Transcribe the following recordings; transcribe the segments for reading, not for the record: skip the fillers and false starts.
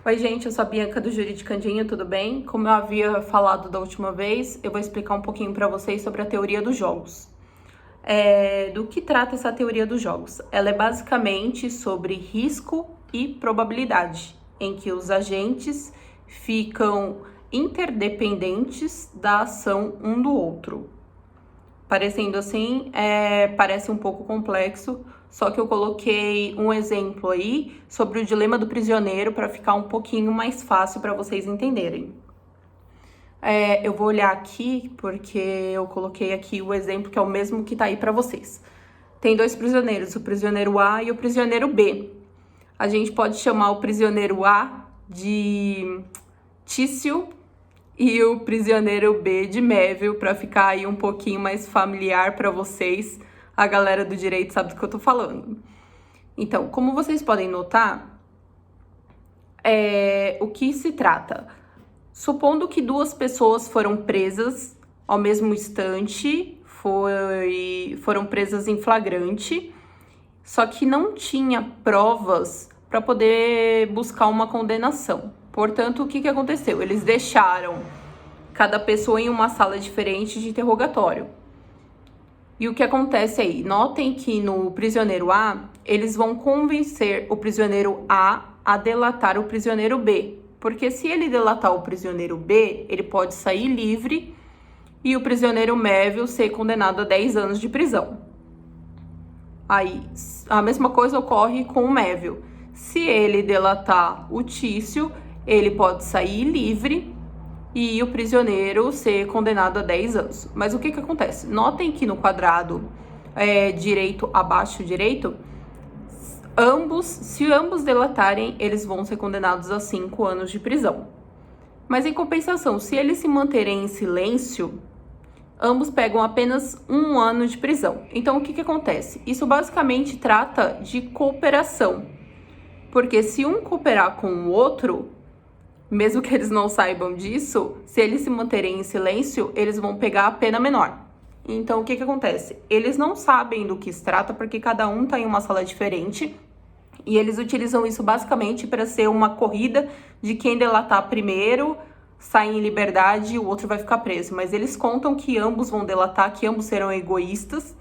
Oi, gente, eu sou a Bianca do Juridicandinho, tudo bem? Como eu havia falado da última vez, eu vou explicar um pouquinho para vocês sobre a teoria dos jogos. Do que trata essa teoria dos jogos? Ela é basicamente sobre risco e probabilidade, em que os agentes ficam interdependentes da ação um do outro. Parecendo assim, parece um pouco complexo, só que eu coloquei um exemplo aí sobre o dilema do prisioneiro para ficar um pouquinho mais fácil para vocês entenderem. Eu vou olhar aqui porque eu coloquei aqui o exemplo que é o mesmo que tá aí para vocês. Tem dois prisioneiros, o prisioneiro A e o prisioneiro B. A gente pode chamar o prisioneiro A de Tício e o prisioneiro B de Méville, para ficar aí um pouquinho mais familiar para vocês. A galera do direito sabe do que eu tô falando. Então, como vocês podem notar, o que se trata? Supondo que duas pessoas foram presas ao mesmo instante, foram presas em flagrante, só que não tinha provas para poder buscar uma condenação. Portanto, o que aconteceu? Eles deixaram cada pessoa em uma sala diferente de interrogatório. E o que acontece aí? Notem que no prisioneiro A, eles vão convencer o prisioneiro A delatar o prisioneiro B. Porque se ele delatar o prisioneiro B, ele pode sair livre e o prisioneiro Méville ser condenado a 10 anos de prisão. Aí, a mesma coisa ocorre com o Méville. Se ele delatar o Tício, ele pode sair livre e o prisioneiro ser condenado a 10 anos. Mas o que acontece? Notem que no quadrado direito, abaixo direito, se ambos delatarem, eles vão ser condenados a 5 anos de prisão. Mas em compensação, se eles se manterem em silêncio, ambos pegam apenas 1 ano de prisão. Então, o que acontece? Isso basicamente trata de cooperação. Porque se um cooperar com o outro, mesmo que eles não saibam disso, se eles se manterem em silêncio, eles vão pegar a pena menor. Então, o que acontece? Eles não sabem do que se trata, porque cada um está em uma sala diferente, e eles utilizam isso basicamente para ser uma corrida de quem delatar primeiro, sai em liberdade e o outro vai ficar preso. Mas eles contam que ambos vão delatar, que ambos serão egoístas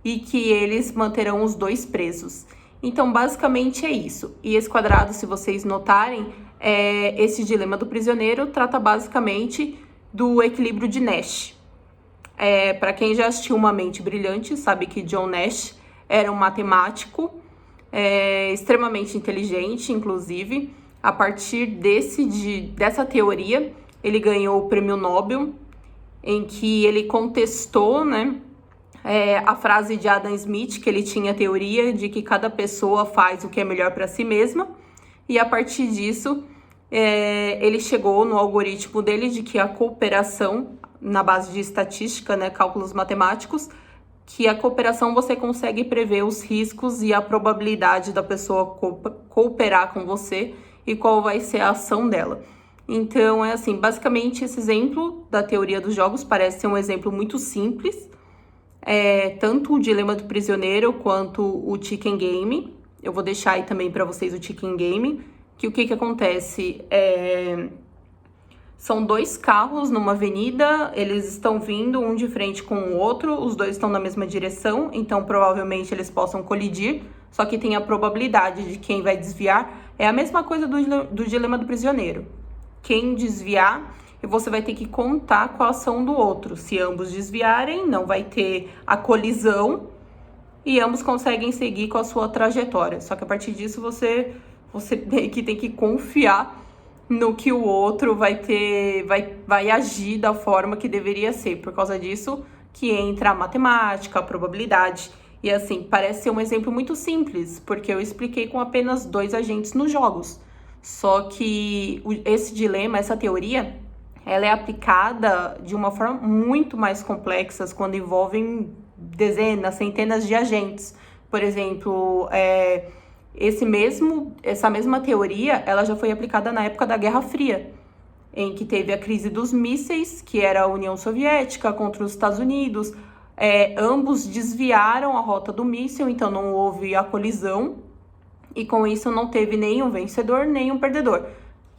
e que eles manterão os dois presos. Então, basicamente é isso. E esse quadrado, se vocês notarem, esse dilema do prisioneiro trata basicamente do equilíbrio de Nash. Para quem já assistiu Uma Mente Brilhante, sabe que John Nash era um matemático extremamente inteligente, inclusive. A partir dessa teoria, ele ganhou o prêmio Nobel, em que ele contestou, a frase de Adam Smith, que ele tinha a teoria de que cada pessoa faz o que é melhor para si mesma, e a partir disso, ele chegou no algoritmo dele de que a cooperação, na base de estatística, cálculos matemáticos, que a cooperação você consegue prever os riscos e a probabilidade da pessoa cooperar com você e qual vai ser a ação dela. Então, assim, basicamente esse exemplo da teoria dos jogos parece ser um exemplo muito simples, tanto o dilema do prisioneiro quanto o chicken game. Eu vou deixar aí também para vocês o chicken game, que o que acontece são dois carros numa avenida, eles estão vindo um de frente com o outro, os dois estão na mesma direção, então provavelmente eles possam colidir, só que tem a probabilidade de quem vai desviar. É a mesma coisa do dilema do prisioneiro. Quem desviar, você vai ter que contar com a ação do outro. Se ambos desviarem, não vai ter a colisão e ambos conseguem seguir com a sua trajetória. Só que a partir disso você meio que tem que confiar no que o outro vai agir da forma que deveria ser. Por causa disso que entra a matemática, a probabilidade. E assim, parece ser um exemplo muito simples, porque eu expliquei com apenas 2 agentes nos jogos. Só que esse dilema, essa teoria, ela é aplicada de uma forma muito mais complexa quando envolvem dezenas, centenas de agentes. Por exemplo, essa mesma teoria, ela já foi aplicada na época da Guerra Fria, em que teve a crise dos mísseis, que era a União Soviética contra os Estados Unidos. Ambos desviaram a rota do míssil, então não houve a colisão, e com isso não teve nem um vencedor, nem um perdedor.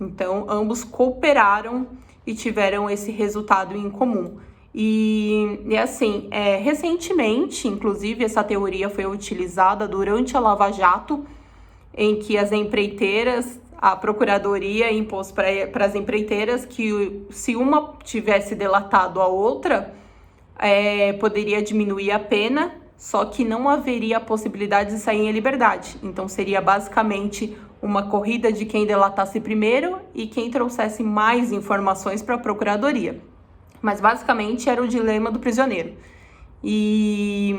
Então, ambos cooperaram e tiveram esse resultado em comum. E assim, recentemente, inclusive, essa teoria foi utilizada durante a Lava Jato, em que as empreiteiras, a procuradoria impôs para as empreiteiras que se uma tivesse delatado a outra, poderia diminuir a pena, só que não haveria a possibilidade de sair em liberdade. Então seria basicamente uma corrida de quem delatasse primeiro e quem trouxesse mais informações para a procuradoria. Mas basicamente era o dilema do prisioneiro. E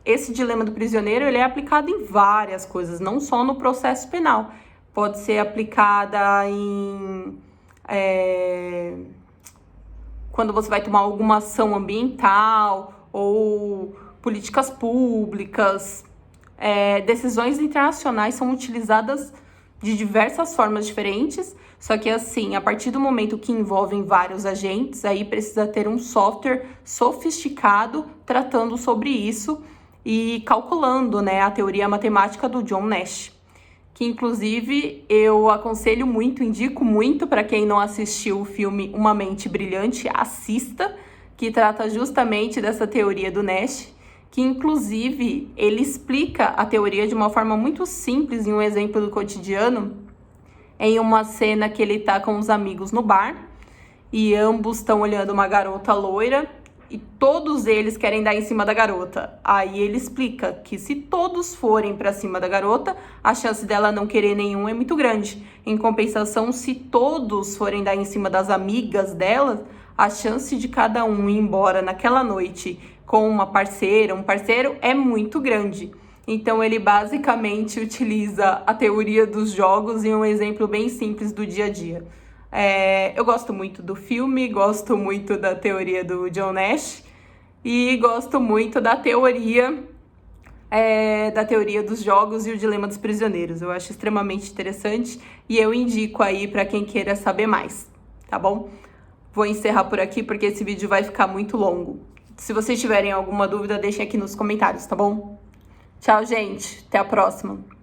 esse dilema do prisioneiro, ele é aplicado em várias coisas, não só no processo penal. Pode ser aplicada em quando você vai tomar alguma ação ambiental ou políticas públicas. Decisões internacionais são utilizadas de diversas formas diferentes, só que assim, a partir do momento que envolvem vários agentes, aí precisa ter um software sofisticado tratando sobre isso e calculando, né, a teoria matemática do John Nash, que inclusive eu aconselho muito, indico muito para quem não assistiu o filme Uma Mente Brilhante, assista, que trata justamente dessa teoria do Nash, que inclusive ele explica a teoria de uma forma muito simples, em um exemplo do cotidiano, em uma cena que ele tá com os amigos no bar, e ambos estão olhando uma garota loira, e todos eles querem dar em cima da garota. Aí ele explica que se todos forem para cima da garota, a chance dela não querer nenhum é muito grande. Em compensação, se todos forem dar em cima das amigas dela, a chance de cada um ir embora naquela noite com uma parceira, um parceiro, é muito grande. Então ele basicamente utiliza a teoria dos jogos em um exemplo bem simples do dia a dia. Eu gosto muito do filme, gosto muito da teoria do John Nash e gosto muito da teoria dos jogos e o dilema dos prisioneiros. Eu acho extremamente interessante e eu indico aí para quem queira saber mais, tá bom? Vou encerrar por aqui porque esse vídeo vai ficar muito longo. Se vocês tiverem alguma dúvida, deixem aqui nos comentários, tá bom? Tchau, gente. Até a próxima.